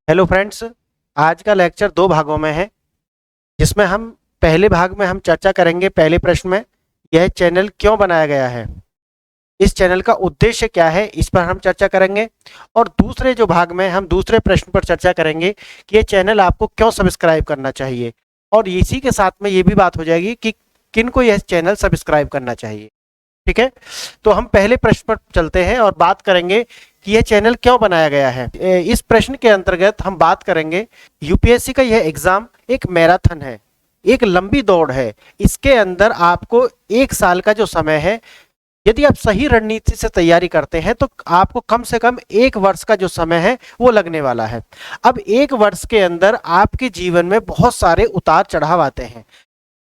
Hello friends. आज का lecture दो भागों में है, जिसमें हम पहले भाग में हम चर्चा करेंगे पहले प्रश्न में यह चैनल क्यों बनाया गया है, इस चैनल का उद्देश्य क्या है, इस पर हम चर्चा करेंगे। और दूसरे जो भाग में हम दूसरे प्रश्न पर चर्चा करेंगे कि यह चैनल आपको क्यों सब्सक्राइब करना चाहिए, और इसी के साथ में ये भी बात हो जाएगी कि किन को यह चैनल सब्सक्राइब करना चाहिए। ठीक है, तो हम पहले प्रश्न पर चलते हैं और बात करेंगे कि यह चैनल क्यों बनाया गया है। इस प्रश्न के अंतर्गत हम बात करेंगे यूपीएससी का यह एग्जाम एक मैराथन है, एक लंबी दौड़ है। इसके अंदर आपको एक साल का जो समय है, यदि आप सही रणनीति से तैयारी करते हैं तो आपको कम से कम एक वर्ष का जो समय है वो लगने वाला है। अब एक वर्ष के अंदर आपके जीवन में बहुत सारे उतार चढ़ाव आते हैं,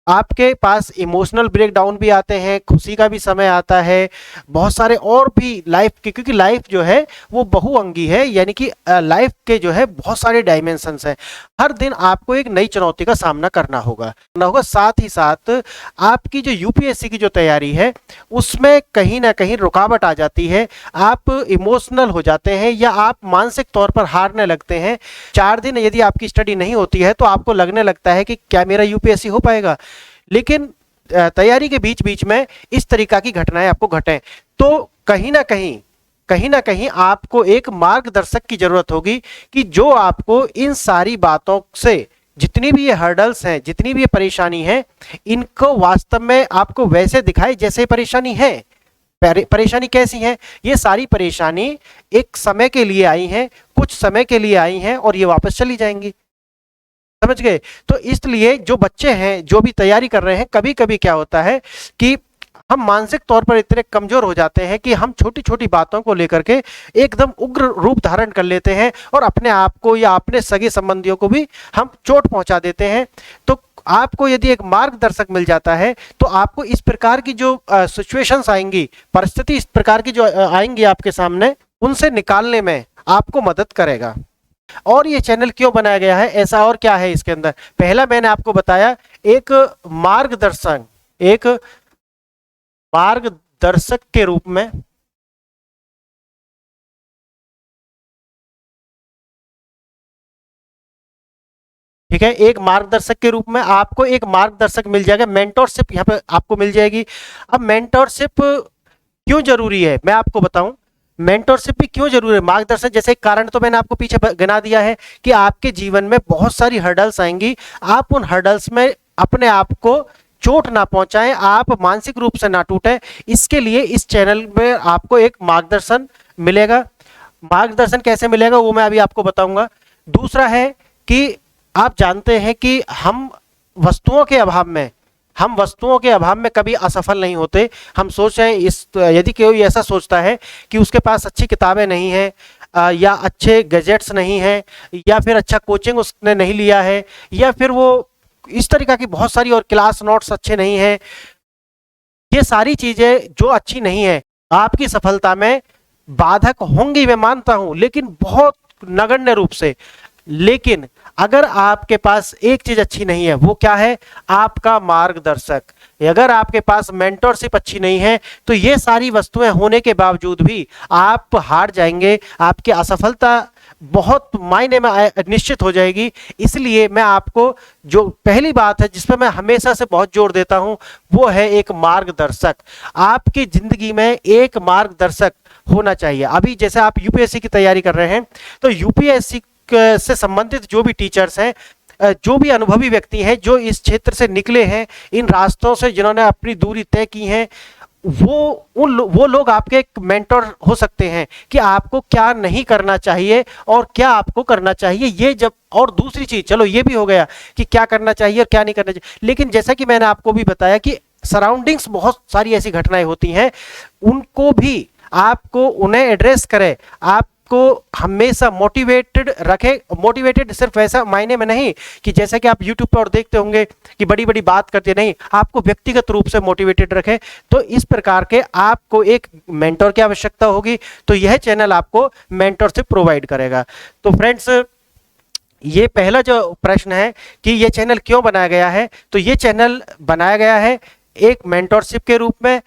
आपके पास इमोशनल ब्रेकडाउन भी आते हैं, खुशी का भी समय आता है, बहुत सारे और भी लाइफ के, क्योंकि लाइफ जो है वो बहुअंगी है, यानी कि लाइफ के जो है बहुत सारे डायमेंशंस हैं। हर दिन आपको एक नई चुनौती का सामना करना होगा। साथ ही साथ आपकी जो यूपीएससी की जो तैयारी है उसमें कहीं ना कहीं रुकावट आ जाती है, आप इमोशनल हो जाते हैं या आप मानसिक तौर पर हारने लगते हैं। 4 दिन यदि आपकी स्टडी नहीं होती है तो आपको लगने लगता है कि क्या मेरा यूपीएससी हो पाएगा। लेकिन तैयारी के बीच बीच में इस तरीका की घटनाएं आपको घटें तो कहीं ना कहीं आपको एक मार्गदर्शक की जरूरत होगी कि जो आपको इन सारी बातों से, जितनी भी ये हर्डल्स हैं, जितनी भी ये परेशानी है, इनको वास्तव में आपको वैसे दिखाए जैसे परेशानी है। परेशानी कैसी है? ये सारी परेशानी एक समय के लिए आई हैं, कुछ समय के लिए आई हैं और ये वापस चली जाएंगी। समझ गए? तो इसलिए जो बच्चे हैं, जो भी तैयारी कर रहे हैं, कभी कभी क्या होता है कि हम मानसिक तौर पर इतने कमजोर हो जाते हैं कि हम छोटी छोटी बातों को लेकर के एकदम उग्र रूप धारण कर लेते हैं और अपने आप को या अपने सगे संबंधियों को भी हम चोट पहुंचा देते हैं। तो आपको यदि एक मार्गदर्शक मिल जाता है तो आपको इस प्रकार की जो सिचुएशंस आएंगी, परिस्थिति इस प्रकार की जो आएंगी आपके सामने, उनसे निकालने में आपको मदद करेगा। और ये चैनल क्यों बनाया गया है, ऐसा और क्या है इसके अंदर? पहला मैंने आपको बताया, एक मार्गदर्शक के रूप में, ठीक है, एक मार्गदर्शक के रूप में आपको एक मार्गदर्शक मिल जाएगा, मेंटोरशिप यहाँ पे आपको मिल जाएगी। अब मेंटोरशिप क्यों जरूरी है मैं आपको बताऊं। मेंटोरशिप भी क्यों जरूरी है, मार्गदर्शन जैसे कारण तो मैंने आपको पीछे गिना दिया है कि आपके जीवन में बहुत सारी हर्डल्स आएंगी, आप उन हर्डल्स में अपने आप को चोट ना पहुंचाएं, आप मानसिक रूप से ना टूटें। इसके लिए इस चैनल में आपको एक मार्गदर्शन मिलेगा। मार्गदर्शन कैसे मिलेगा वो मैं अभी आपको बताऊंगा। दूसरा है कि आप जानते हैं कि वस्तुओं के अभाव में हम वस्तुओं के अभाव में कभी असफल नहीं होते। हम सोच रहे हैं, यदि कोई ऐसा सोचता है कि उसके पास अच्छी किताबें नहीं है या अच्छे गैजेट्स नहीं है या फिर अच्छा कोचिंग उसने नहीं लिया है या फिर वो इस तरीका की बहुत सारी और क्लास नोट्स अच्छे नहीं है, ये सारी चीजें जो अच्छी नहीं है आपकी सफलता में बाधक होंगी, मैं मानता हूं, लेकिन बहुत नगण्य रूप से। लेकिन अगर आपके पास एक चीज अच्छी नहीं है, वो क्या है? आपका मार्गदर्शक। अगर आपके पास मेंटरशिप अच्छी नहीं है तो ये सारी वस्तुएं होने के बावजूद भी आप हार जाएंगे, आपकी असफलता बहुत मायने में निश्चित हो जाएगी। इसलिए मैं आपको जो पहली बात है जिसपे मैं हमेशा से बहुत जोर देता हूं वो है एक मार्गदर्शक। आपकी जिंदगी में एक मार्गदर्शक होना चाहिए। अभी जैसे आप यूपीएससी की तैयारी कर रहे हैं तो यूपीएससी से संबंधित जो भी टीचर्स हैं, जो भी अनुभवी व्यक्ति हैं, जो इस क्षेत्र से निकले हैं, इन रास्तों से जिन्होंने अपनी दूरी तय की है, वो लोग आपके एक मेंटर हो सकते हैं कि आपको क्या नहीं करना चाहिए और क्या आपको करना चाहिए। ये जब, और दूसरी चीज, चलो ये भी हो गया कि क्या करना चाहिए और क्या नहीं करना चाहिए, लेकिन जैसा कि मैंने आपको भी बताया कि सराउंडिंग्स बहुत सारी ऐसी घटनाएं होती हैं, उनको भी आपको उन्हें एड्रेस करें, आप को हमेशा मोटिवेटेड रखे। मोटिवेटेड सिर्फ ऐसा मायने में नहीं कि जैसा कि आप YouTube पर देखते होंगे कि बड़ी बड़ी बात करते, नहीं, आपको व्यक्तिगत रूप से मोटिवेटेड रखे। तो इस प्रकार के आपको एक मेंटर की आवश्यकता होगी, तो यह चैनल आपको मेंटरशिप प्रोवाइड करेगा। तो फ्रेंड्स, ये पहला जो प्रश्न है कि यह चैनल क्यों बनाया गया है, तो यह चैनल बनाया गया है एक मेंटरशिप के रूप में।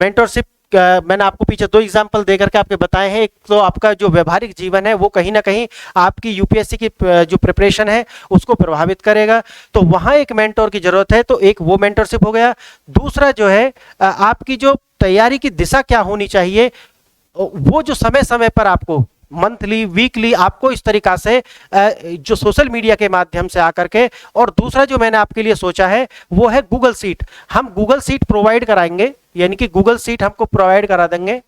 मेंटरशिप मैंने आपको पीछे 2 एग्जाम्पल दे करके आपके बताए हैं। एक तो आपका जो व्यवहारिक जीवन है वो कहीं ना कहीं आपकी यूपीएससी की जो प्रिपरेशन है उसको प्रभावित करेगा, तो वहाँ एक मेंटोर की जरूरत है, तो एक वो मेंटरशिप हो गया। दूसरा जो है आपकी जो तैयारी की दिशा क्या होनी चाहिए, वो जो समय समय पर आपको मंथली वीकली आपको इस तरीका से जो सोशल मीडिया के माध्यम से आकर के, और दूसरा जो मैंने आपके लिए सोचा है वो है गूगल सीट। हम गूगल सीट प्रोवाइड कराएंगे, यानी कि गूगल सीट हमको प्रोवाइड करा देंगे,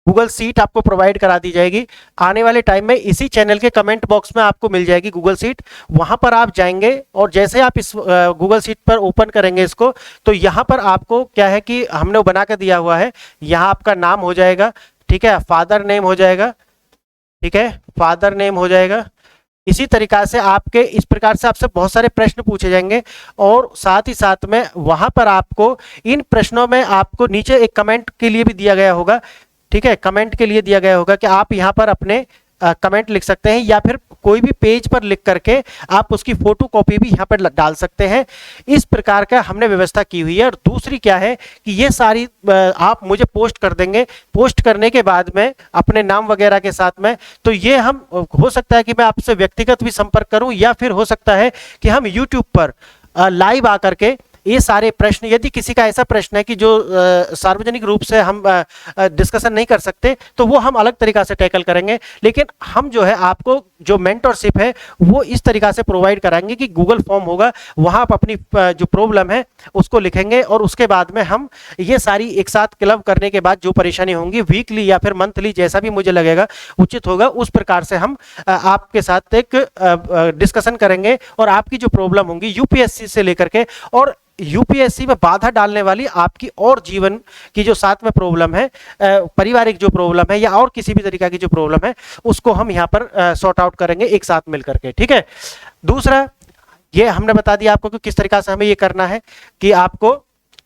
गूगल सीट आपको प्रोवाइड करा दी जाएगी आने वाले टाइम में। इसी चैनल के कमेंट बॉक्स में आपको मिल जाएगी गूगल सीट, वहां पर आप जाएंगे और जैसे आप इस गूगल सीट पर ओपन करेंगे इसको, तो यहाँ पर आपको क्या है कि हमने वो बना के दिया हुआ है, यहाँ आपका नाम हो जाएगा, ठीक है, फादर नेम हो जाएगा, ठीक है, फादर नेम हो जाएगा। इसी तरीका से आपके इस प्रकार से आपसे बहुत सारे प्रश्न पूछे जाएंगे, और साथ ही साथ में वहां पर आपको इन प्रश्नों में आपको नीचे एक कमेंट के लिए भी दिया गया होगा, ठीक है, कमेंट के लिए दिया गया होगा कि आप यहाँ पर अपने कमेंट लिख सकते हैं, या फिर कोई भी पेज पर लिख करके आप उसकी फोटो कॉपी भी यहाँ पर डाल सकते हैं। इस प्रकार का हमने व्यवस्था की हुई है। और दूसरी क्या है कि ये सारी आप मुझे पोस्ट कर देंगे, पोस्ट करने के बाद में अपने नाम वगैरह के साथ में, तो ये हम हो सकता है कि मैं आपसे व्यक्तिगत भी संपर्क करूं, या फिर हो सकता है कि हम यूट्यूब पर लाइव आकर के ये सारे प्रश्न, यदि किसी का ऐसा प्रश्न है कि जो सार्वजनिक रूप से हम डिस्कशन नहीं कर सकते, तो वो हम अलग तरीका से टैकल करेंगे। लेकिन हम जो है आपको जो मेंटरशिप है वो इस तरीका से प्रोवाइड कराएंगे कि गूगल फॉर्म होगा, वहां आप अपनी जो प्रॉब्लम है उसको लिखेंगे, और उसके बाद में हम ये सारी एक साथ क्लब करने के बाद जो परेशानी होंगी वीकली या फिर मंथली जैसा भी मुझे लगेगा उचित होगा, उस प्रकार से हम आपके साथ एक डिस्कशन करेंगे, और आपकी जो प्रॉब्लम होंगी यूपीएससी से लेकर के और यूपीएससी में बाधा डालने वाली आपकी और जीवन की जो साथ में प्रॉब्लम है, पारिवारिक जो प्रॉब्लम है या और किसी भी तरीका की जो प्रॉब्लम है, उसको हम यहाँ पर सॉर्ट आउट करेंगे एक साथ मिलकर के, ठीक है। दूसरा ये हमने बता दिया आपको कि किस तरीका से हमें ये करना है, कि आपको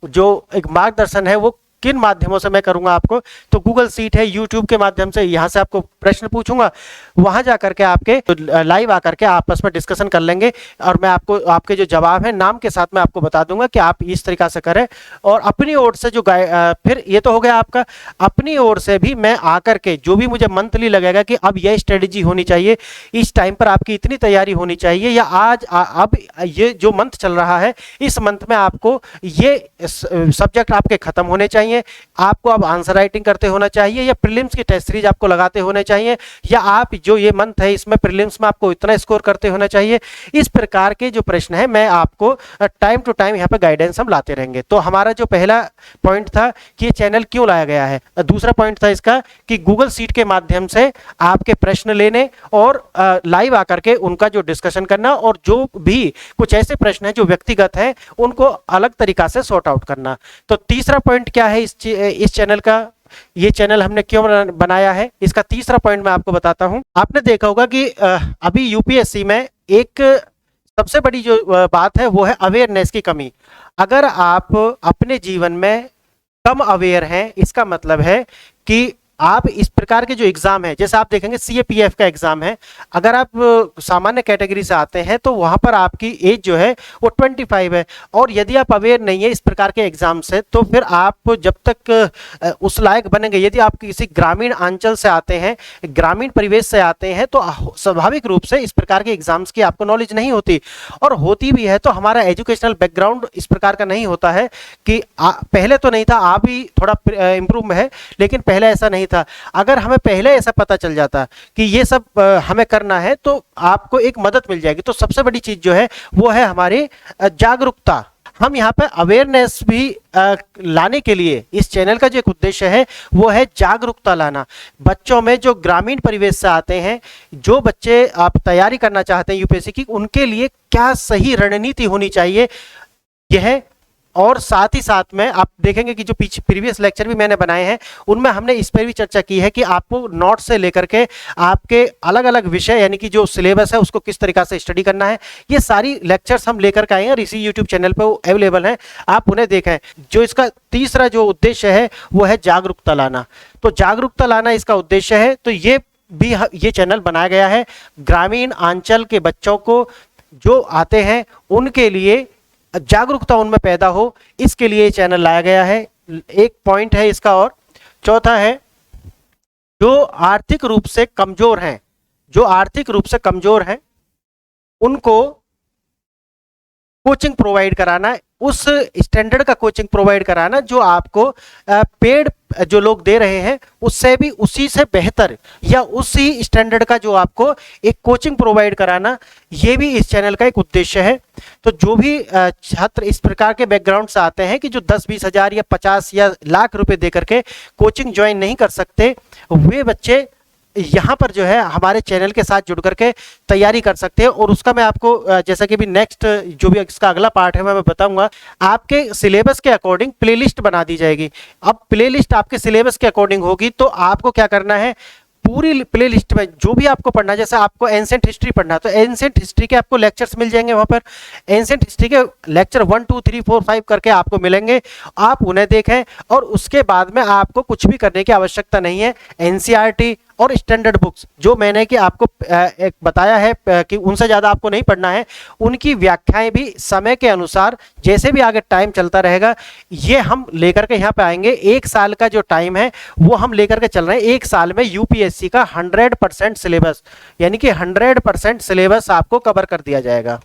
जो एक मार्गदर्शन है वो किन माध्यमों से मैं करूंगा आपको, तो गूगल सीट है, यूट्यूब के माध्यम से यहाँ से आपको प्रश्न पूछूंगा, वहां जा करके आपके लाइव आकर के आपस में डिस्कशन कर लेंगे, और मैं आपको आपके जो जवाब है नाम के साथ में आपको बता दूंगा कि आप इस तरीका से करें। और अपनी ओर से जो फिर ये तो हो गया आपका, अपनी ओर से भी मैं आकर के जो भी मुझे मंथली लगेगा कि अब यह स्ट्रेटेजी होनी चाहिए, इस टाइम पर आपकी इतनी तैयारी होनी चाहिए, या आज अब ये जो मंथ चल रहा है इस मंथ में आपको ये सब्जेक्ट आपके खत्म होने चाहिए, आपको अब आंसर राइटिंग करते होना चाहिए, या प्रीलिम्स की टेस्ट सीरीज आपको लगाते होने चाहिए, या आप जो ये मंथ है इसमें प्रीलिम्स में आपको इतना स्कोर करते होना चाहिए। इस प्रकार के जो प्रश्न है मैं आपको टाइम टू टाइम यहाँ पे गाइडेंस हम लाते रहेंगे। तो हमारा जो पहला पॉइंट था कि ये चैनल क्यों लाया गया है, दूसरा पॉइंट था इसका कि गूगल सीट के माध्यम से आपके प्रश्न लेने और लाइव आकर के उनका जो डिस्कशन करना, और जो भी कुछ ऐसे प्रश्न है जो व्यक्तिगत है उनको अलग तरीका से सॉर्ट आउट करना। तो तीसरा पॉइंट क्या है इस चैनल का, ये चैनल हमने क्यों बनाया है, इसका तीसरा पॉइंट मैं आपको बताता हूं। आपने देखा होगा कि अभी यूपीएससी में एक सबसे बड़ी जो बात है वो है अवेयरनेस की कमी। अगर आप अपने जीवन में कम अवेयर हैं, इसका मतलब है कि आप इस प्रकार के जो एग्जाम है, जैसे आप देखेंगे सीएपीएफ का एग्जाम है, अगर आप सामान्य कैटेगरी से आते हैं तो वहां पर आपकी एज जो है वो 25 है, और यदि आप अवेयर नहीं है इस प्रकार के एग्जाम से, तो फिर आप जब तक उस लायक बनेंगे, यदि आप किसी ग्रामीण अंचल से आते हैं, ग्रामीण परिवेश से आते हैं, तो स्वाभाविक रूप से इस प्रकार के एग्जाम्स की आपको नॉलेज नहीं होती, और होती भी है तो हमारा एजुकेशनल बैकग्राउंड इस प्रकार का नहीं होता है कि पहले तो नहीं था, आप भी थोड़ा इंप्रूव है, लेकिन पहले ऐसा नहीं था। अगर हमें पहले ऐसा पता चल जाता कि ये सब हमें करना है तो आपको एक मदद मिल जाएगी। तो सबसे बड़ी चीज जो है वो है हमारी जागरूकता। हम यहाँ पे अवेयरनेस भी लाने के लिए इस चैनल का जो एक उद्देश्य है वो है जागरूकता लाना। बच्चों में जो ग्रामीण परिवेश से आते हैं, जो बच्चे आप तैयारी करना चाहते हैं यूपीएससी की, उनके लिए क्या सही रणनीति होनी चाहिए यह, और साथ ही साथ में आप देखेंगे कि जो प्रीवियस लेक्चर भी मैंने बनाए हैं उनमें हमने इस पर भी चर्चा की है कि आपको नोट से लेकर के आपके अलग अलग विषय यानी कि जो सिलेबस है उसको किस तरीका से स्टडी करना है, ये सारी लेक्चर्स हम लेकर के आए हैं और इसी यूट्यूब चैनल पर वो अवेलेबल हैं, आप उन्हें देखें। जो इसका तीसरा जो उद्देश्य है वो है जागरूकता लाना। तो जागरूकता लाना इसका उद्देश्य है, तो ये चैनल बनाया गया है ग्रामीण अंचल के बच्चों को जो आते हैं उनके लिए जागरूकता उनमें पैदा हो, इसके लिए चैनल लाया गया है। एक पॉइंट है इसका। और चौथा है जो आर्थिक रूप से कमजोर हैं, जो आर्थिक रूप से कमजोर हैं उनको कोचिंग प्रोवाइड कराना, उस स्टैंडर्ड का कोचिंग प्रोवाइड कराना जो आपको पेड जो लोग दे रहे हैं उससे भी उसी से बेहतर या उसी स्टैंडर्ड का जो आपको एक कोचिंग प्रोवाइड कराना, ये भी इस चैनल का एक उद्देश्य है। तो जो भी छात्र इस प्रकार के बैकग्राउंड से आते हैं कि जो 10-20 हज़ार या 50 या लाख रुपए दे करके कोचिंग ज्वाइन नहीं कर सकते, वे बच्चे यहाँ पर जो है हमारे चैनल के साथ जुड़ करके तैयारी कर सकते हैं। और उसका मैं आपको जैसा कि भी नेक्स्ट जो भी इसका अगला पार्ट है मैं बताऊंगा, आपके सिलेबस के अकॉर्डिंग प्लेलिस्ट बना दी जाएगी। अब प्लेलिस्ट आपके सिलेबस के अकॉर्डिंग होगी तो आपको क्या करना है, पूरी प्लेलिस्ट में जो भी आपको पढ़ना है, जैसे आपको एंशिएंट हिस्ट्री पढ़ना है तो एंशिएंट हिस्ट्री के आपको लेक्चर्स मिल जाएंगे वहां पर, एंशिएंट हिस्ट्री के लेक्चर 1 2 3 4 5 करके आपको मिलेंगे, आप उन्हें देखें। और उसके बाद में आपको कुछ भी करने की आवश्यकता नहीं है। एनसीईआरटी और स्टैंडर्ड बुक्स जो मैंने कि आपको एक बताया है कि उनसे ज़्यादा आपको नहीं पढ़ना है, उनकी व्याख्याएं भी समय के अनुसार जैसे भी आगे टाइम चलता रहेगा ये हम लेकर के यहाँ पे आएंगे। 1 साल का जो टाइम है वो हम लेकर के चल रहे हैं। 1 साल में यूपीएससी का 100% सिलेबस, यानी कि 100% सिलेबस आपको कवर कर दिया जाएगा।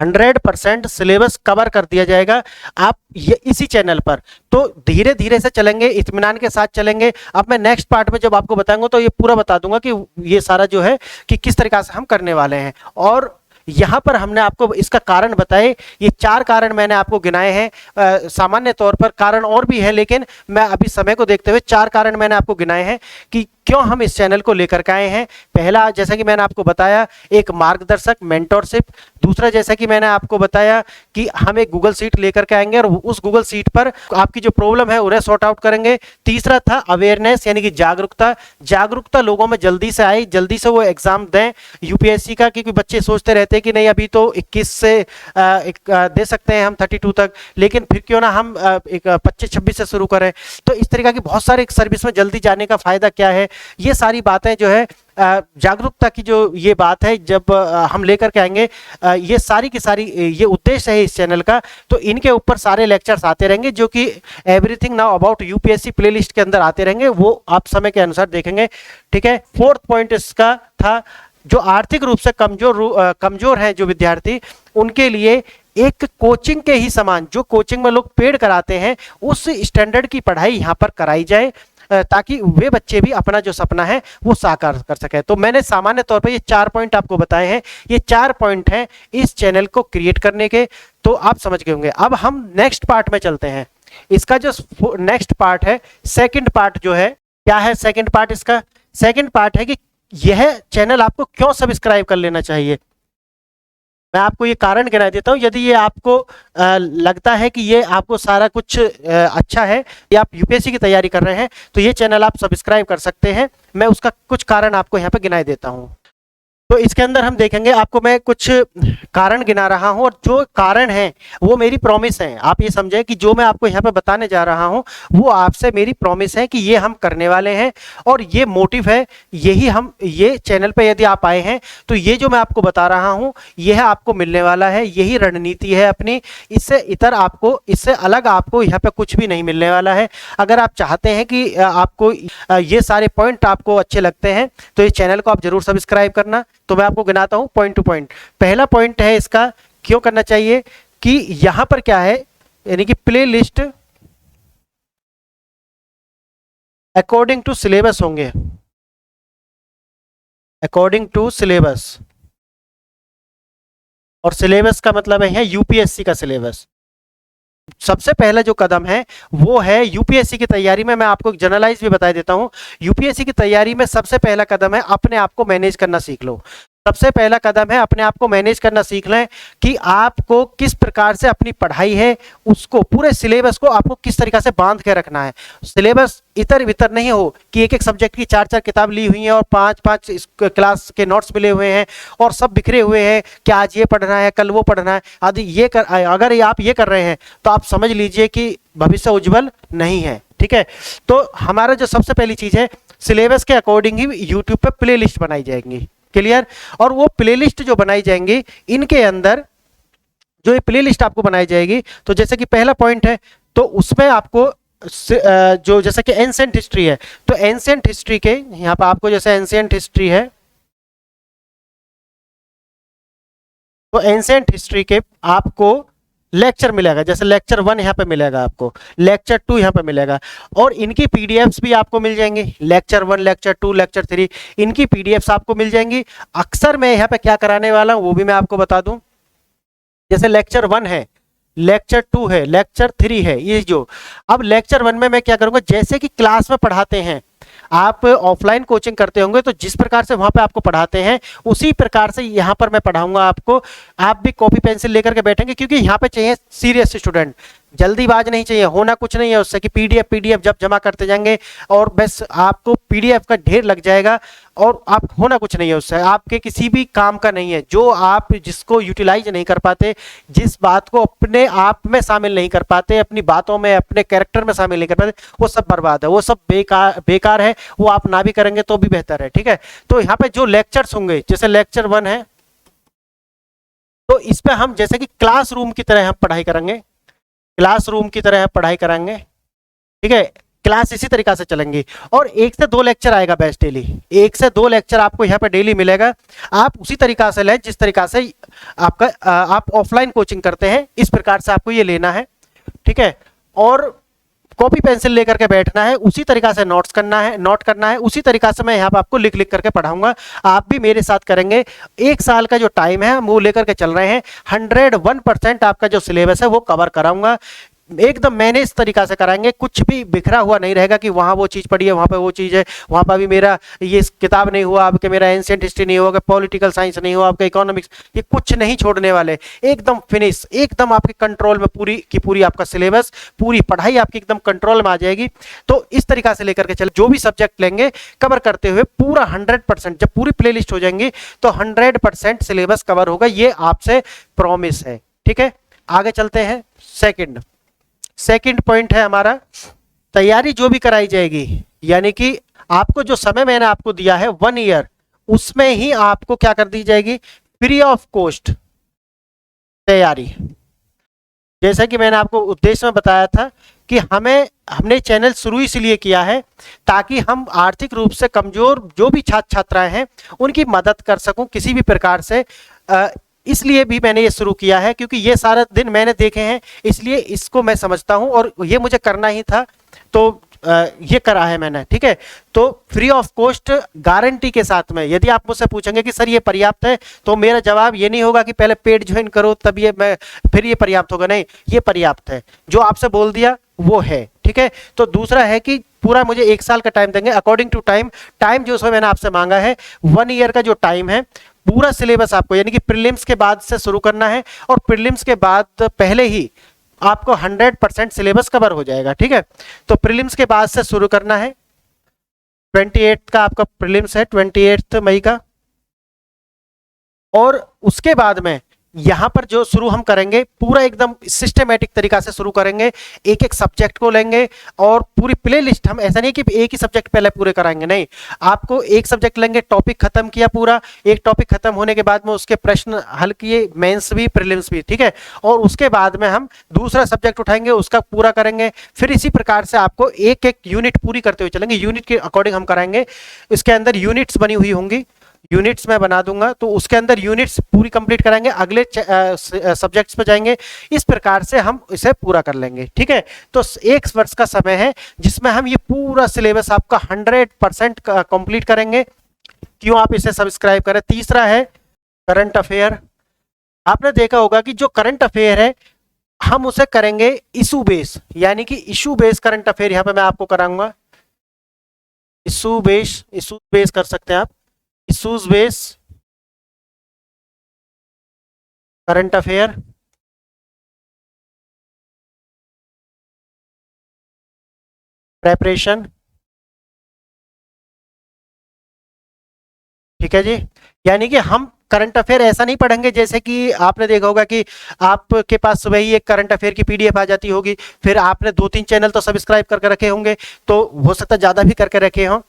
100% सिलेबस कवर कर दिया जाएगा आप ये इसी चैनल पर। तो धीरे धीरे से चलेंगे, इत्मीनान के साथ चलेंगे। अब मैं नेक्स्ट पार्ट में जब आपको बताऊंगा तो ये पूरा बता दूंगा कि ये सारा जो है कि किस तरीका से हम करने वाले हैं। और यहाँ पर हमने आपको इसका कारण बताए, ये 4 कारण मैंने आपको गिनाए हैं। सामान्य तौर पर कारण और भी है लेकिन मैं अभी समय को देखते हुए 4 कारण मैंने आपको गिनाए हैं कि क्यों हम इस चैनल को लेकर के आए हैं। पहला, जैसा कि मैंने आपको बताया, एक मार्गदर्शक मेंटोरशिप। दूसरा, जैसा कि मैंने आपको बताया कि हम एक गूगल सीट लेकर के आएंगे और उस गूगल सीट पर आपकी जो प्रॉब्लम है उन्हें सॉर्ट आउट करेंगे। तीसरा था अवेयरनेस, यानी कि जागरूकता। जागरूकता लोगों में जल्दी से आए, जल्दी से वो एग्जाम दें यूपीएससी का, क्योंकि बच्चे सोचते रहते हैं कि नहीं अभी तो 21 से दे सकते हैं हम 32 तक, लेकिन फिर क्यों ना हम 25-26 से शुरू करें। तो इस तरीके की बहुत सारे सर्विस में जल्दी जाने का फायदा क्या है, ये सारी बातें जो है जागरूकता की जो ये बात है जब हम लेकर के आएंगे, ये सारी की सारी ये उद्देश्य है इस चैनल का। तो इनके ऊपर सारे लेक्चर्स आते रहेंगे जो कि everything now about UPSC playlist के अंदर आते रहेंगे, वो आप समय के अनुसार देखेंगे। ठीक है। 4th पॉइंट इसका था जो आर्थिक रूप से कमजोर है जो विद्यार्थी, उनके लिए एक कोचिंग के ही समान, जो कोचिंग में लोग पेड कराते हैं उस स्टैंडर्ड की पढ़ाई यहाँ पर कराई जाए ताकि वे बच्चे भी अपना जो सपना है वो साकार कर सके। तो मैंने सामान्य तौर पर ये 4 पॉइंट आपको बताए हैं, ये 4 पॉइंट हैं इस चैनल को क्रिएट करने के, तो आप समझ गए होंगे। अब हम नेक्स्ट पार्ट में चलते हैं। इसका जो नेक्स्ट पार्ट है, सेकंड पार्ट जो है, क्या है सेकंड पार्ट इसका? सेकंड पार्ट है कि यह चैनल आपको क्यों सब्सक्राइब कर लेना चाहिए। मैं आपको ये कारण गिना देता हूँ। यदि ये आपको लगता है कि ये आपको सारा कुछ अच्छा है या आप यूपीएससी की तैयारी कर रहे हैं तो ये चैनल आप सब्सक्राइब कर सकते हैं। मैं उसका कुछ कारण आपको यहाँ पे गिनाई देता हूँ। तो इसके अंदर हम देखेंगे, आपको मैं कुछ कारण गिना रहा हूं और जो कारण है वो मेरी प्रॉमिस है। आप ये समझें कि जो मैं आपको यहाँ पे बताने जा रहा हूं वो आपसे मेरी प्रॉमिस है कि ये हम करने वाले हैं और ये मोटिव है। यही हम ये चैनल पे यदि आप आए हैं तो ये जो मैं आपको बता रहा हूं यह आपको मिलने वाला है, यही रणनीति है अपनी। इससे इतर आपको, इससे अलग आपको यहाँ पे कुछ भी नहीं मिलने वाला है। अगर आप चाहते हैं कि आपको ये सारे पॉइंट आपको अच्छे लगते हैं तो इस चैनल को आप जरूर सब्सक्राइब करना। तो मैं आपको गिनाता हूं पॉइंट टू पॉइंट। पहला पॉइंट है इसका क्यों करना चाहिए कि यहां पर क्या है, यानी कि playlist according to syllabus होंगे, अकॉर्डिंग टू सिलेबस। और सिलेबस का मतलब है यूपीएससी का सिलेबस। सबसे पहला जो कदम है वो है यूपीएससी की तैयारी में, मैं आपको जनरलाइज भी बता देता हूं। यूपीएससी की तैयारी में सबसे पहला कदम है अपने आप को मैनेज करना सीख लो। सबसे पहला कदम है अपने आप को मैनेज करना सीख लें कि आपको किस प्रकार से अपनी पढ़ाई है उसको, पूरे सिलेबस को आपको किस तरीके से बांध के रखना है। सिलेबस इतर वितर नहीं हो कि एक एक सब्जेक्ट की 4-4 किताब ली हुई हैं और 5-5 क्लास के नोट्स मिले हुए हैं और सब बिखरे हुए हैं कि आज ये पढ़ना है कल वो पढ़ना है आदि। ये अगर आप ये कर रहे हैं तो आप समझ लीजिए कि भविष्य उज्जवल नहीं है। ठीक है। तो हमारा जो सबसे पहली चीज है, सिलेबस के अकॉर्डिंग ही यूट्यूब पे प्ले लिस्ट बनाई जाएंगी। क्लियर। और वो प्लेलिस्ट जो बनाई जाएंगी, इनके अंदर जो ये प्लेलिस्ट आपको बनाई जाएगी, तो जैसे कि पहला पॉइंट है तो उसमें आपको जो जैसे कि एंशिएंट हिस्ट्री है, तो एंशिएंट हिस्ट्री के यहाँ पर आपको जैसे एंशिएंट हिस्ट्री है, तो एंशिएंट हिस्ट्री के आपको लेक्चर मिलेगा, जैसे लेक्चर 1 यहाँ पे मिलेगा आपको, लेक्चर 2 यहाँ पे मिलेगा, और इनकी पीडीएफ्स भी आपको मिल जाएंगी, लेक्चर 1, लेक्चर 2, लेक्चर 3, इनकी पीडीएफ्स आपको मिल जाएंगी। अक्सर मैं यहाँ पे क्या कराने वाला हूँ वो भी मैं आपको बता दूं, जैसे लेक्चर 1 है, लेक्चर 2 है, लेक्चर 3 है, ये जो अब लेक्चर 1 में मैं क्या करूंगा, जैसे कि क्लास में पढ़ाते हैं, आप ऑफलाइन कोचिंग करते होंगे तो जिस प्रकार से वहां पे आपको पढ़ाते हैं उसी प्रकार से यहाँ पर मैं पढ़ाऊंगा आपको। आप भी कॉपी पेंसिल लेकर के बैठेंगे, क्योंकि यहाँ पे चाहिए सीरियस स्टूडेंट, जल्दीबाज नहीं चाहिए, होना कुछ नहीं है उससे कि पीडीएफ जब जमा करते जाएंगे और बस आपको पीडीएफ का ढेर लग जाएगा, और आप होना कुछ नहीं है उससे, आपके किसी भी काम का नहीं है। जो आप जिसको यूटिलाइज नहीं कर पाते, जिस बात को अपने आप में शामिल नहीं कर पाते, अपनी बातों में, अपने कैरेक्टर में शामिल नहीं कर पाते, वो सब बर्बाद है, वो सब बेकार है, वो आप ना भी करेंगे तो भी बेहतर है। ठीक है, तो यहाँ पे जो लेक्चर्स होंगे, जैसे लेक्चर 1 है, तो इस पे हम जैसे कि क्लासरूम की तरह हम पढ़ाई करेंगे, क्लासरूम की तरह पढ़ाई कराएंगे। ठीक है, क्लास इसी तरीका से चलेंगी, और 1 से 2 लेक्चर आएगा बेस्ट डेली, 1 से 2 लेक्चर आपको यहाँ पे डेली मिलेगा। आप उसी तरीका से लें जिस तरीका से आपका आप ऑफलाइन कोचिंग करते हैं, इस प्रकार से आपको ये लेना है। ठीक है, और कॉपी पेंसिल लेकर के बैठना है, उसी तरीका से नोट करना है, उसी तरीका से मैं यहाँ पे आपको लिख करके पढ़ाऊंगा। आप भी मेरे साथ करेंगे। 1 साल का जो टाइम है हम वो लेकर के चल रहे हैं, 101% आपका जो सिलेबस है वो कवर कराऊंगा। एकदम मैंने इस तरीका से कराएंगे, कुछ भी बिखरा हुआ नहीं रहेगा कि वहाँ वो चीज़ पढ़ी है, वहाँ पे वो चीज़ है, वहाँ पर भी मेरा ये किताब नहीं हुआ, आपके मेरा एंशिएंट हिस्ट्री नहीं होगा, पॉलिटिकल साइंस नहीं हुआ, आपका इकोनॉमिक्स, ये कुछ नहीं छोड़ने वाले, एकदम फिनिश, एकदम आपके कंट्रोल में पूरी की पूरी आपका सिलेबस, पूरी पढ़ाई आपकी एकदम कंट्रोल में आ जाएगी। तो इस तरीका से लेकर के चले, जो भी सब्जेक्ट लेंगे कवर करते हुए पूरा 100%, जब पूरी प्ले लिस्ट हो जाएंगी तो 100% सिलेबस कवर होगा, ये आपसे प्रॉमिस है। ठीक है, आगे चलते हैं। सेकंड पॉइंट है हमारा, तैयारी जो भी कराई जाएगी, यानी कि आपको जो समय मैंने आपको दिया है 1 ईयर, उसमें ही आपको क्या कर दी जाएगी, फ्री ऑफ कॉस्ट तैयारी। जैसा कि मैंने आपको उद्देश्य में बताया था कि हमने चैनल शुरू इसलिए किया है ताकि हम आर्थिक रूप से कमजोर जो भी छात्र छात्राएं हैं उनकी मदद कर सकूं किसी भी प्रकार से। इसलिए भी मैंने ये शुरू किया है, क्योंकि ये सारा दिन मैंने देखे हैं, इसलिए इसको मैं समझता हूं और ये मुझे करना ही था, तो ये करा है मैंने। ठीक है, तो फ्री ऑफ कॉस्ट गारंटी के साथ में। यदि आप मुझसे पूछेंगे कि सर ये पर्याप्त है, तो मेरा जवाब ये नहीं होगा कि पहले पेड ज्वाइन करो तब फिर ये पर्याप्त होगा, नहीं, ये पर्याप्त है, जो आपसे बोल दिया वो है। ठीक है, तो दूसरा है कि पूरा मुझे 1 साल का टाइम देंगे, अकॉर्डिंग टू टाइम जो उसमें मैंने आपसे मांगा है 1 ईयर का जो टाइम है, पूरा सिलेबस आपको, यानी कि प्रीलिम्स के बाद से शुरू करना है, और प्रीलिम्स के बाद पहले ही आपको 100% सिलेबस कवर हो जाएगा। ठीक है, तो प्रीलिम्स के बाद से शुरू करना है, 28 का आपका प्रीलिम्स है, 28 मई का, और उसके बाद में यहां पर जो शुरू हम करेंगे पूरा एकदम सिस्टमेटिक तरीका से शुरू करेंगे, एक एक सब्जेक्ट को लेंगे और पूरी प्ले लिस्ट। हम ऐसा नहीं कि एक ही सब्जेक्ट पहले पूरे कराएंगे, नहीं, आपको एक सब्जेक्ट लेंगे, टॉपिक खत्म किया पूरा, एक टॉपिक खत्म होने के बाद में उसके प्रश्न हल किए, मेंस भी प्रीलिम्स भी। ठीक है, और उसके बाद में हम दूसरा सब्जेक्ट उठाएंगे, उसका पूरा करेंगे, फिर इसी प्रकार से आपको एक एक यूनिट पूरी करते हुए चलेंगे, यूनिट के अकॉर्डिंग हम कराएंगे। इसके अंदर यूनिट्स बनी हुई होंगी, यूनिट्स मैं बना दूंगा, तो उसके अंदर यूनिट्स पूरी कंप्लीट कराएंगे, अगले सब्जेक्ट्स पे जाएंगे, इस प्रकार से हम इसे पूरा कर लेंगे। ठीक है, तो 1 वर्ष का समय है जिसमें हम ये पूरा सिलेबस आपका 100% कंप्लीट करेंगे। क्यों आप इसे सब्सक्राइब करें। तीसरा है करंट अफेयर। आपने देखा होगा कि जो करंट अफेयर है हम उसे करेंगे इशू बेस, यानी कि इशू बेस करंट अफेयर यहां पे मैं आपको कराऊंगा। इशू बेस कर सकते हैं आप, issues base current affair. Preparation, ठीक है जी, यानी कि हम करंट अफेयर ऐसा नहीं पढ़ेंगे जैसे कि आपने देखा होगा कि आपके पास सुबह ही एक करंट अफेयर की पीडीएफ आ जाती होगी, फिर आपने 2-3 चैनल तो सब्सक्राइब करके रखे होंगे, तो हो सकता है ज़्यादा भी करके रखे हों,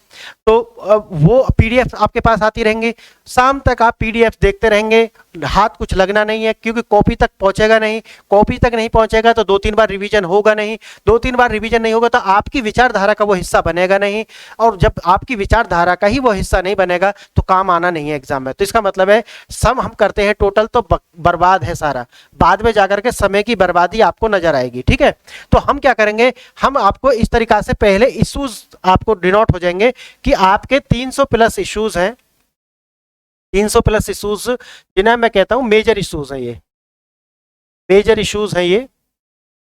तो वो पीडीएफ आपके पास आती रहेंगी, शाम तक आप पीडीएफ देखते रहेंगे, हाथ कुछ लगना नहीं है, क्योंकि कॉपी तक पहुंचेगा नहीं, कॉपी तक नहीं पहुंचेगा तो 2-3 बार रिवीजन होगा नहीं, 2-3 बार रिवीजन नहीं होगा तो आपकी विचारधारा का वो हिस्सा बनेगा नहीं, और जब आपकी विचारधारा का ही वो हिस्सा नहीं बनेगा तो काम आना नहीं है एग्जाम में। तो इसका मतलब है सम हम करते हैं टोटल तो बर्बाद है सारा, बाद में जाकर के समय की बर्बादी आपको नजर आएगी। ठीक है, तो हम क्या करेंगे, हम आपको इस तरीका से पहले इश्यूज आपको डिनोट हो जाएंगे कि आपके 300 प्लस इश्यूज हैं, 300 प्लस इश्यूज जिन्हें मैं कहता हूं मेजर इश्यूज हैं, ये मेजर इश्यूज हैं ये।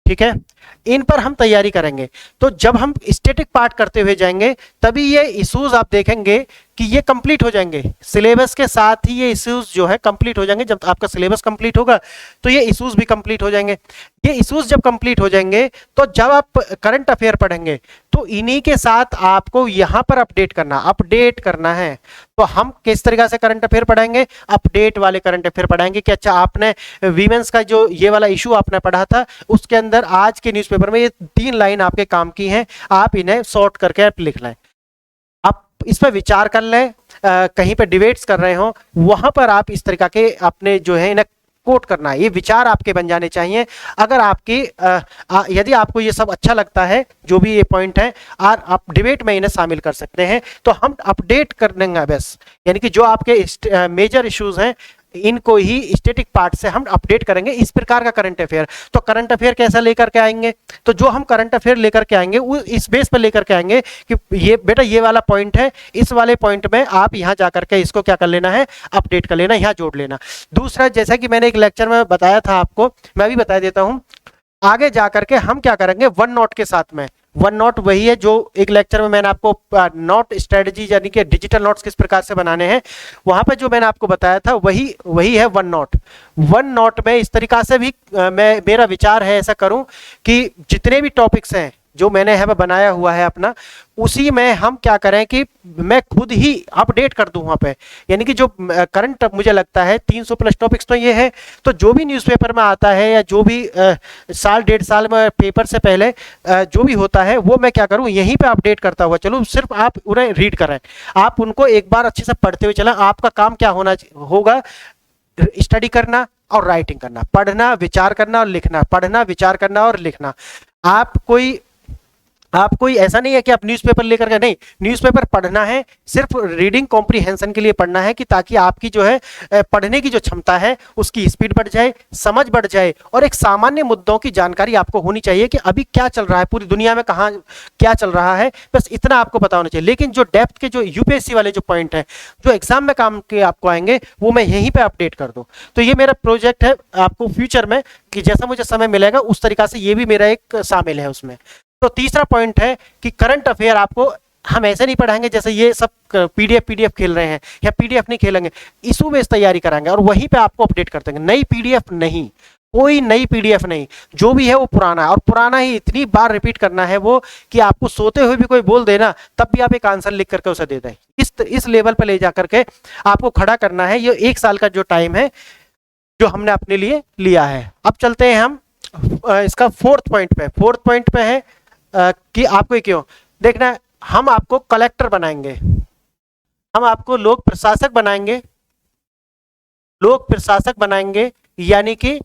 ठीक है, इन पर हम तैयारी करेंगे। तो जब हम स्टैटिक पार्ट करते हुए जाएंगे तभी ये इश्यूज आप देखेंगे कि ये कंप्लीट हो जाएंगे, सिलेबस के साथ ही ये इश्यूज जो है कंप्लीट हो जाएंगे। जब आपका सिलेबस कंप्लीट होगा तो ये इश्यूज भी कंप्लीट हो जाएंगे। ये इश्यूज जब कंप्लीट हो जाएंगे तो जब आप करंट अफेयर पढ़ेंगे तो इन्हीं के साथ आपको यहाँ पर अपडेट करना है। तो हम किस तरीके से करंट अफेयर पढ़ाएंगे, अपडेट वाले करंट अफेयर पढ़ाएंगे कि अच्छा आपने वीमेंस का जो ये वाला इशू आपने पढ़ा था उसके अंदर आज के न्यूज़पेपर में ये 3 लाइन आपके काम की हैं, आप इन्हें शॉर्ट करके आप लिख लें, आप इस पर विचार कर लें। कहीं पे डिबेट्स कर रहे हो वहां पर आप इस तरीका के अपने जो है इन्हें कोट करना है, ये विचार आपके बन जाने चाहिए। अगर आपकी यदि आपको ये सब अच्छा लगता है जो भी ये पॉइंट है और आप डिबेट में इन्हें शामिल कर सकते हैं, तो हम अपडेट कर देंगे बस, यानी कि जो आपके मेजर इश्यूज हैं इनको ही स्टैटिक पार्ट से हम अपडेट करेंगे। इस प्रकार का करंट अफेयर, तो करंट अफेयर कैसा लेकर के आएंगे, तो जो हम करंट अफेयर लेकर के आएंगे वो इस बेस पर लेकर के आएंगे कि ये बेटा ये वाला पॉइंट है, इस वाले पॉइंट में आप यहाँ जाकर के इसको क्या कर लेना है, अपडेट कर लेना, यहाँ जोड़ लेना। दूसरा, जैसा कि मैंने एक लेक्चर में बताया था आपको, मैं भी बता देता हूँ, आगे जाकर के हम क्या करेंगे वन नोट के साथ में, वन नोट वही है जो एक लेक्चर में मैंने आपको नोट स्ट्रेटजी यानी कि डिजिटल नोट्स किस प्रकार से बनाने हैं वहां पे जो मैंने आपको बताया था वही है वन नोट। वन नोट में इस तरीका से भी मेरा विचार है ऐसा करूं कि जितने भी टॉपिक्स हैं जो मैंने है बनाया हुआ है अपना, उसी में हम क्या करें कि मैं खुद ही अपडेट कर दूं वहां पे, यानी कि जो करंट मुझे लगता है 300 प्लस टॉपिक्स तो ये है, तो जो भी न्यूज़पेपर में आता है या जो भी साल 1.5 साल में पेपर से पहले जो भी होता है वो मैं क्या करूं यहीं पे अपडेट करता हुआ चलूं। सिर्फ आप उन्हें रीड करें, आप उनको एक बार अच्छे से पढ़ते हुए चलें। आपका काम क्या होगा, स्टडी करना और राइटिंग करना, पढ़ना विचार करना और लिखना, पढ़ना विचार करना और लिखना। आप कोई ऐसा नहीं है कि आप न्यूज़पेपर लेकर के, नहीं, न्यूज़पेपर पढ़ना है, सिर्फ रीडिंग कॉम्प्रीहेंशन के लिए पढ़ना है कि ताकि आपकी जो है पढ़ने की जो क्षमता है उसकी स्पीड बढ़ जाए, समझ बढ़ जाए, और एक सामान्य मुद्दों की जानकारी आपको होनी चाहिए कि अभी क्या चल रहा है पूरी दुनिया में, कहाँ क्या चल रहा है, बस इतना आपको पता होना चाहिए। लेकिन जो डेप्थ के जो यूपीएससी वाले जो पॉइंट है जो एग्जाम में काम के आपको आएंगे वो मैं यहीं पर अपडेट कर दूँ। तो ये मेरा प्रोजेक्ट है आपको फ्यूचर में कि जैसा मुझे समय मिलेगा उस तरीका से ये भी मेरा एक शामिल है उसमें। तो तीसरा पॉइंट है कि करंट अफेयर आपको हम ऐसे नहीं पढ़ाएंगे जैसे ये सब पीडीएफ खेल रहे हैं, या पीडीएफ नहीं खेलेंगे, इशू बेस्ड तैयारी कराएंगे और वहीं पे आपको अपडेट कर देंगे। नई पीडीएफ नहीं, कोई नई पीडीएफ नहीं, जो भी है वो पुराना है, और पुराना ही इतनी बार रिपीट करना है वो कि आपको सोते हुए भी कोई बोल देना तब भी आप एक आंसर लिख करके उसे दे दें। इस लेवल पर ले जाकर के आपको खड़ा करना है। ये 1 साल का जो टाइम है जो हमने अपने लिए लिया है। अब चलते हैं हम इसका फोर्थ पॉइंट पे है कि आपको क्यों देखना है, हम आपको कलेक्टर बनाएंगे, हम आपको लोक प्रशासक बनाएंगे, यानी कि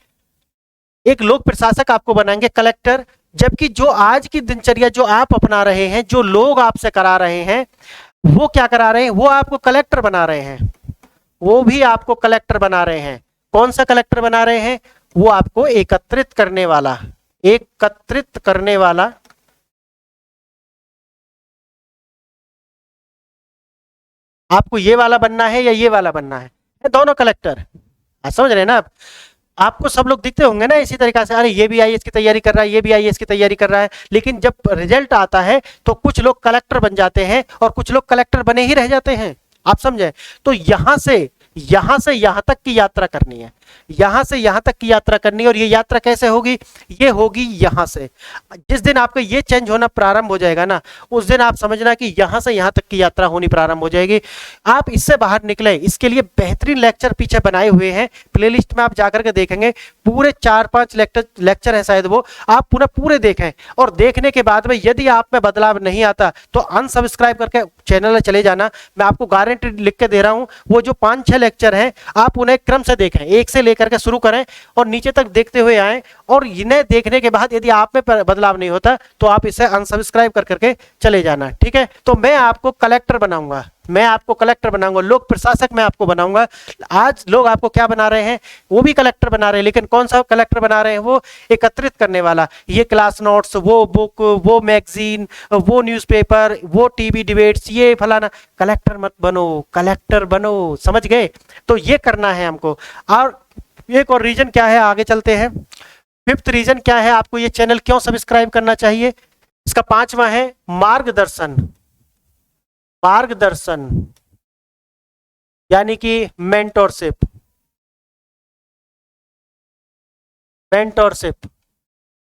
एक लोक प्रशासक आपको बनाएंगे कलेक्टर। जबकि जो आज की दिनचर्या जो आप अपना रहे हैं, जो लोग आपसे करा रहे हैं, वो क्या करा रहे हैं, वो आपको कलेक्टर बना रहे हैं, वो भी आपको कलेक्टर बना रहे हैं। कौन सा कलेक्टर बना रहे हैं, वो आपको एकत्रित करने वाला आपको ये वाला बनना है या ये वाला बनना है, दोनों कलेक्टर। समझ रहे हैं ना आपको सब लोग दिखते होंगे ना इसी तरीके से, अरे ये भी आईएएस की तैयारी कर रहा है, ये भी आईएएस की तैयारी कर रहा है, लेकिन जब रिजल्ट आता है तो कुछ लोग कलेक्टर बन जाते हैं और कुछ लोग कलेक्टर बने ही रह जाते हैं। आप समझे, तो यहां से यहां तक की यात्रा करनी है, और ये यात्रा कैसे होगी, ये होगी यहां से। जिस दिन आपका ये चेंज होना प्रारंभ हो जाएगा ना, उस दिन आप समझना कि यहां से यहां तक की यात्रा होनी प्रारंभ हो जाएगी। आप इससे बाहर निकले, इसके लिए बेहतरीन लेक्चर पीछे बनाए हुए हैं, प्लेलिस्ट में आप जाकर के देखेंगे, पूरे 4-5 लेक्चर है शायद, वो आप पूरे देखें, और देखने के बाद में यदि आप में बदलाव नहीं आता तो अनसब्सक्राइब करके चैनल में चले जाना। मैं आपको गारंटी लिख के दे रहा हूं, वो जो 5-6 लेक्चर हैं आप उन्हें क्रम से देखें, एक से लेकर के शुरू करें और नीचे तक देखते हुए आएं, और इन्हें देखने के बाद यदि आप में बदलाव नहीं होता तो आप इसे अनसब्सक्राइब कर करके चले जाना, ठीक है। तो मैं आपको कलेक्टर बनाऊंगा, मैं आपको कलेक्टर बनाऊंगा, लोक प्रशासक मैं आपको बनाऊंगा। आज लोग आपको क्या बना रहे हैं, वो भी कलेक्टर बना रहे हैं, लेकिन कौन सा कलेक्टर बना रहे हैं, वो एकत्रित करने वाला, ये क्लास नोट्स, वो बुक, वो मैगजीन, वो न्यूज़पेपर, वो टीवी डिबेट्स, ये फलाना। कलेक्टर मत बनो, कलेक्टर बनो, समझ गए। तो ये करना है हमको। और एक और रीजन क्या है, आगे चलते हैं। फिफ्थ रीजन क्या है, आपको ये चैनल क्यों सब्सक्राइब करना चाहिए, इसका पांचवा है मार्गदर्शन। मार्गदर्शन यानी कि मेंटोरशिप। मेंटोरशिप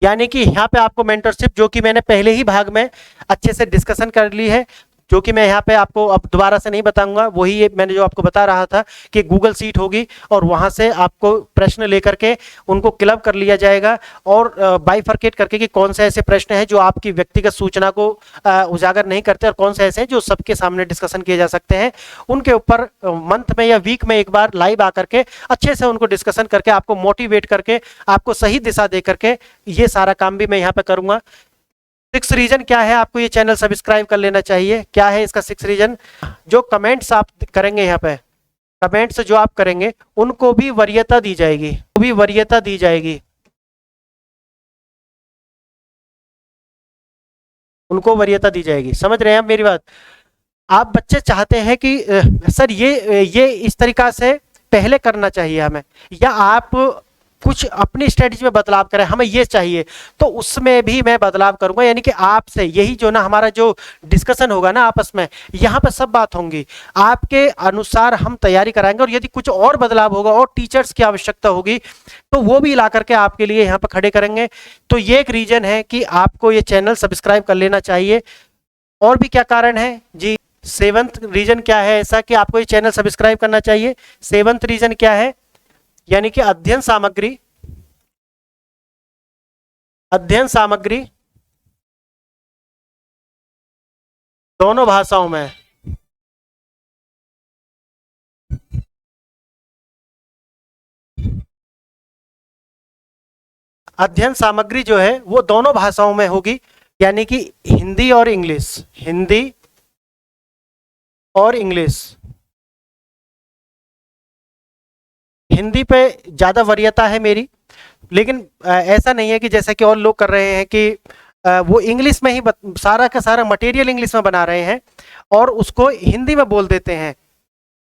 यानी कि यहाँ पे आपको मेंटोरशिप, जो कि मैंने पहले ही भाग में अच्छे से डिस्कशन कर ली है, जो कि मैं यहाँ पे आपको अब दोबारा से नहीं बताऊंगा। वही ये मैंने जो आपको बता रहा था कि गूगल सीट होगी और वहाँ से आपको प्रश्न लेकर के उनको क्लब कर लिया जाएगा और बाइफरकेट करके कि कौन से ऐसे प्रश्न हैं जो आपकी व्यक्तिगत सूचना को उजागर नहीं करते और कौन से ऐसे हैं जो सबके सामने डिस्कशन किए जा सकते हैं। उनके ऊपर मंथ में या वीक में एक बार लाइव आकर के अच्छे से उनको डिस्कशन करके आपको मोटिवेट करके आपको सही दिशा दे करके ये सारा काम भी मैं यहाँ पे करूँगा। सिक्स रीजन क्या है, आपको ये चैनल सब्सक्राइब कर लेना चाहिए। क्या है इसका सिक्स रीजन, जो कमेंट्स आप करेंगे यहाँ पे, कमेंट्स जो आप करेंगे उनको भी वरीयता दी जाएगी, वो भी वरीयता दी जाएगी, उनको वरीयता दी जाएगी। समझ रहे हैं आप मेरी बात। आप बच्चे चाहते हैं कि सर ये इस तरीका से पहले करना चाहिए हमें, या आप कुछ अपनी स्ट्रेटजी में बदलाव करें, हमें ये चाहिए, तो उसमें भी मैं बदलाव करूंगा। यानी कि आपसे यही जो ना हमारा जो डिस्कशन होगा ना आपस में, यहाँ पे सब बात होंगी, आपके अनुसार हम तैयारी कराएंगे। और यदि कुछ और बदलाव होगा और टीचर्स की आवश्यकता होगी तो वो भी ला करके आपके लिए यहाँ पे खड़े करेंगे। तो ये एक रीजन है कि आपको ये चैनल सब्सक्राइब कर लेना चाहिए। और भी क्या कारण है जी, सेवंथ रीजन क्या है ऐसा कि आपको ये चैनल सब्सक्राइब करना चाहिए। सेवंथ रीजन क्या है, यानी कि अध्ययन सामग्री, अध्ययन सामग्री दोनों भाषाओं में, अध्ययन सामग्री जो है वो दोनों भाषाओं में होगी, यानी कि हिंदी और इंग्लिश, हिंदी और इंग्लिश। हिंदी पे ज़्यादा वरीयता है मेरी, लेकिन ऐसा नहीं है कि जैसा कि और लोग कर रहे हैं कि वो इंग्लिश में ही सारा का सारा मटेरियल इंग्लिश में बना रहे हैं और उसको हिंदी में बोल देते हैं।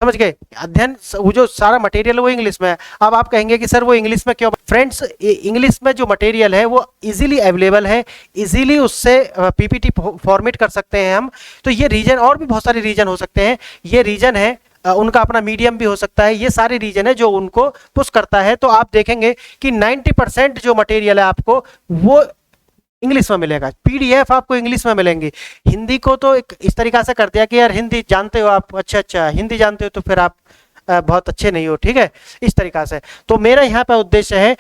समझ गए, अध्ययन वो जो सारा मटेरियल वो इंग्लिश में है। अब आप कहेंगे कि सर वो इंग्लिश में क्यों। फ्रेंड्स, इंग्लिश में जो मटेरियल है वो इजीली अवेलेबल है, इजीली उससे पीपीटी फॉर्मेट कर सकते हैं हम। तो ये रीजन, और भी बहुत सारे रीजन हो सकते हैं, ये रीजन है। उनका अपना मीडियम भी हो सकता है। ये सारे रीजन है जो उनको पुश करता है। तो आप देखेंगे कि 90% जो मटेरियल है आपको वो इंग्लिश में मिलेगा, पीडीएफ आपको इंग्लिश में मिलेंगी। हिंदी को तो एक इस तरीका से कर दिया कि यार हिंदी जानते हो आप, अच्छा हिंदी जानते हो तो फिर आप बहुत अच्छे नहीं हो, ठीक है, इस तरीका से। तो मेरा यहाँ पे उद्देश्य है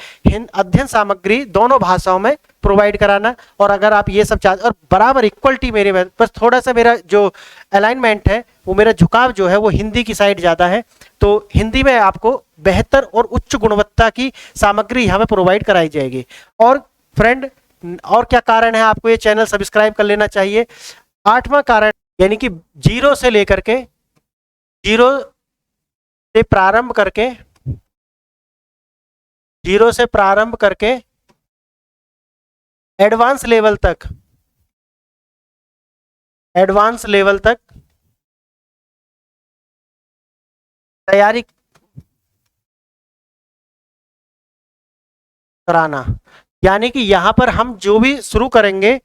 अध्ययन सामग्री दोनों भाषाओं में प्रोवाइड कराना। और अगर आप ये सब चाहते, और बराबर इक्वलिटी मेरे में, बस थोड़ा सा मेरा जो अलाइनमेंट है वो, मेरा झुकाव जो है वो हिंदी की साइड ज़्यादा है। तो हिंदी में आपको बेहतर और उच्च गुणवत्ता की सामग्री यहाँ पे प्रोवाइड कराई जाएगी। और फ्रेंड, और क्या कारण है आपको ये चैनल सब्सक्राइब कर लेना चाहिए। आठवां कारण, यानी कि जीरो से लेकर के, जीरो से प्रारंभ करके, जीरो से प्रारंभ करके एडवांस लेवल तक, एडवांस लेवल तक तैयारी कराना। यानी कि यहाँ पर हम जो भी शुरू करेंगे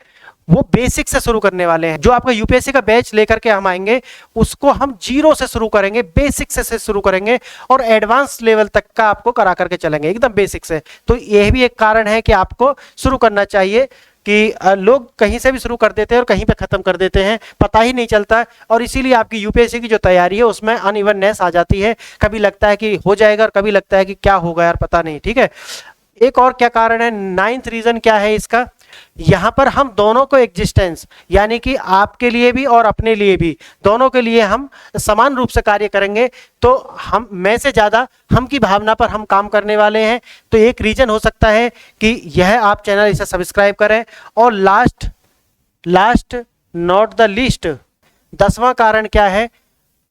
वो बेसिक से शुरू करने वाले हैं। जो आपका यूपीएससी का बैच लेकर के हम आएंगे उसको हम जीरो से शुरू करेंगे, बेसिक से शुरू करेंगे और एडवांस लेवल तक का आपको करा करके चलेंगे एकदम बेसिक से। तो यह भी एक कारण है कि आपको शुरू करना चाहिए, कि लोग कहीं से भी शुरू कर देते हैं और कहीं पे खत्म कर देते हैं, पता ही नहीं चलता। और इसीलिए आपकी यूपीएससी की जो तैयारी है उसमें अनइवननेस आ जाती है। कभी लगता है कि हो जाएगा और कभी लगता है कि क्या होगा यार, पता नहीं, ठीक है। एक और क्या कारण है, नाइन्थ रीजन क्या है इसका, यहाँ पर हम दोनों को एग्जिस्टेंस, यानी कि आपके लिए भी और अपने लिए भी, दोनों के लिए हम समान रूप से कार्य करेंगे। तो हम मैं से ज़्यादा हम की भावना पर हम काम करने वाले हैं। तो एक रीज़न हो सकता है कि यह आप चैनल इसे सब्सक्राइब करें। और लास्ट नॉट द लीस्ट, 10वां कारण क्या है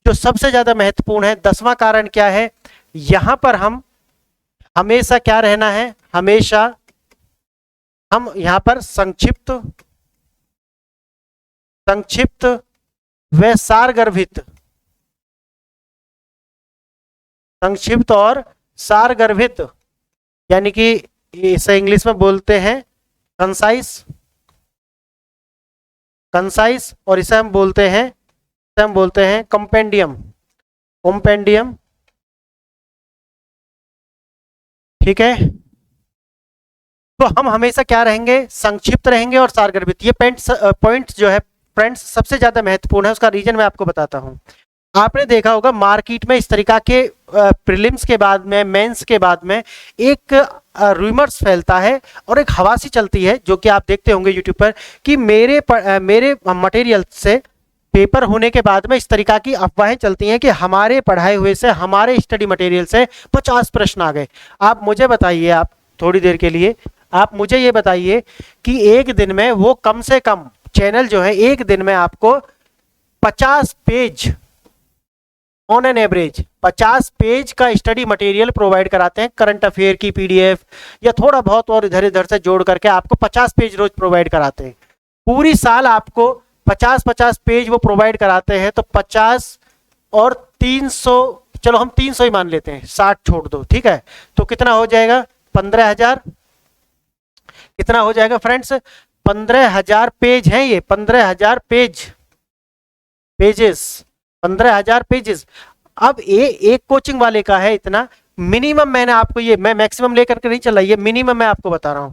जो सबसे ज़्यादा महत्वपूर्ण है? 10वां कारण क्या है? यहाँ पर हम हमेशा क्या रहना है? हमेशा हम यहाँ पर संक्षिप्त व सारगर्भित, संक्षिप्त और सारगर्भित, यानी कि इसे इंग्लिश में बोलते हैं कंसाइज, और इसे हम बोलते हैं कंपेंडियम। ठीक है, तो हम हमेशा क्या रहेंगे? संक्षिप्त रहेंगे और सारगर्भित। ये पॉइंट्स जो है फ्रेंड्स सबसे ज्यादा महत्वपूर्ण है। उसका रीजन मैं आपको बताता हूं। आपने देखा होगा मार्केट में इस तरीका के प्रीलिम्स के बाद में, मेंस के बाद में एक रूमर्स फैलता है और एक हवा सी चलती है, जो कि आप देखते होंगे यूट्यूब पर, कि मेरे मटेरियल से पेपर होने के बाद में इस तरीका की अफवाहें चलती हैं कि हमारे पढ़ाए हुए से, हमारे स्टडी मटेरियल से 50 प्रश्न आ गए। आप मुझे बताइए, आप थोड़ी देर के लिए आप मुझे ये बताइए कि एक दिन में वो कम से कम चैनल जो है एक दिन में आपको 50 page on an average 50 page का स्टडी मटेरियल प्रोवाइड कराते हैं। करंट अफेयर की पीडीएफ या थोड़ा बहुत और इधर उधर से जोड़ करके आपको 50 पेज रोज प्रोवाइड कराते हैं। पूरी साल आपको 50 पेज वो प्रोवाइड कराते हैं। तो 50 और 300, चलो हम 300 ही मान लेते हैं, 60 छोड़ दो, ठीक है। तो कितना हो जाएगा? 15,000। कितना हो जाएगा फ्रेंड्स? 15,000 पेज हैं ये, 15,000 पेजेस 15,000 पेजेस। अब एक कोचिंग वाले का है इतना। मिनिमम मैंने आपको ये, मैं मैक्सिमम लेकर के नहीं चला, ये मिनिमम मैं आपको बता रहा हूं।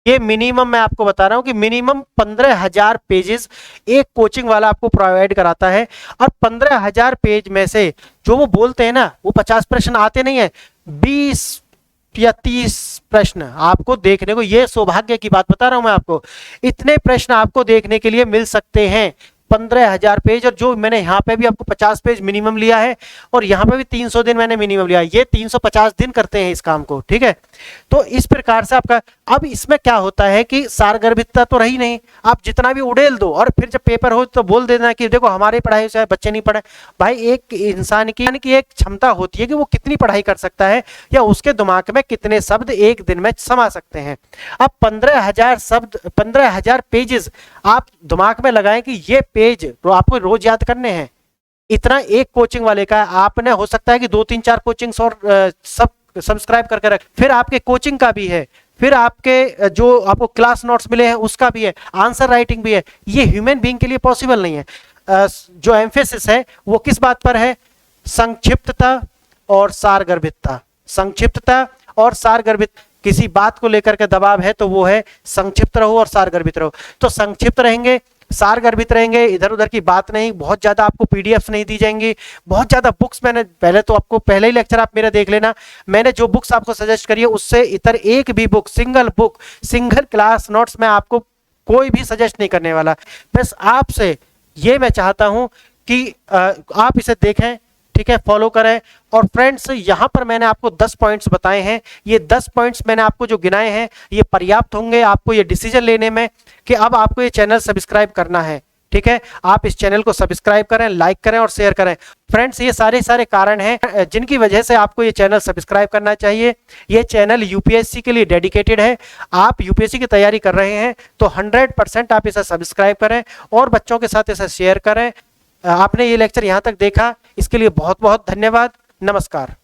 ये मिनिमम मैं आपको बता रहा हूं कि मिनिमम 15,000 पेजेस एक कोचिंग वाला आपको प्रोवाइड कराता है। और 15,000 पेज में से जो वो बोलते हैं ना, वो 50 प्रश्न आते नहीं है, 20 या 30 प्रश्न आपको देखने को, ये सौभाग्य की बात बता रहा हूं मैं आपको, इतने प्रश्न आपको देखने के लिए मिल सकते हैं। 15,000 पेज, और जो मैंने यहाँ पे भी आपको 50 पेज मिनिमम लिया है और यहाँ पे भी 300 दिन मैंने मिनिमम लिया है। ये 350 दिन करते हैं इस काम को, ठीक है। तो इस प्रकार से आपका, अब इसमें क्या होता है कि सारगर्भितता तो रही नहीं, आप जितना भी उड़ेल दो और फिर जब पेपर हो तो बोल देना कि देखो हमारे पढ़ाई से बच्चे नहीं पढ़े। भाई एक इंसान की एक क्षमता होती है कि वो कितनी पढ़ाई कर सकता है या उसके दिमाग में कितने शब्द एक दिन में समा सकते हैं। अब 15,000 शब्द, 15,000 पेजेस आप दिमाग में लगाएं कि ये पेज तो आपको रोज याद करने हैं। इतना एक कोचिंग वाले का, आपने हो सकता है कि 2-3-4 कोचिंग्स और सब सब्सक्राइब करके रख, फिर आपके कोचिंग का भी है, फिर आपके जो आपको क्लास नोट्स मिले हैं उसका भी है, आंसर राइटिंग भी है। ये ह्यूमन बीइंग के लिए पॉसिबल नहीं है। जो एम्फेसिस है वो किस बात पर है? संक्षिप्तता और सारगर्भितता। संक्षिप्तता और सारगर्भित, किसी बात को लेकर के दबाव है तो वो है संक्षिप्त रहो और सारगर्भित रहो। तो संक्षिप्त रहेंगे, सारगर्भित रहेंगे, इधर उधर की बात नहीं, बहुत ज्यादा आपको पीडीएफ्स नहीं दी जाएंगी, बहुत ज्यादा बुक्स, मैंने पहले तो आपको पहले ही लेक्चर आप मेरा देख लेना, मैंने जो बुक्स आपको सजेस्ट करी है उससे इतर एक भी बुक, सिंगल क्लास नोट्स में आपको कोई भी सजेस्ट नहीं करने वाला। बस आपसे ये मैं चाहता हूं कि आप इसे देखें, ठीक है, फॉलो करें। और फ्रेंड्स यहां पर मैंने आपको 10 पॉइंट्स बताए हैं। ये 10 पॉइंट्स मैंने आपको जो गिनाए हैं ये पर्याप्त होंगे आपको ये डिसीजन लेने में कि अब आपको ये चैनल सब्सक्राइब करना है, ठीक है। आप इस चैनल को सब्सक्राइब करें, लाइक करें और शेयर करें। फ्रेंड्स ये सारे कारण हैं जिनकी वजह से आपको ये चैनल सब्सक्राइब करना चाहिए। ये चैनल यूपीएससी के लिए डेडिकेटेड है। आप यूपीएससी की तैयारी कर रहे हैं तो 100% आप इसे सब्सक्राइब करें और बच्चों के साथ इसे शेयर करें। आपने ये लेक्चर यहाँ तक देखा, इसके लिए बहुत बहुत धन्यवाद। नमस्कार।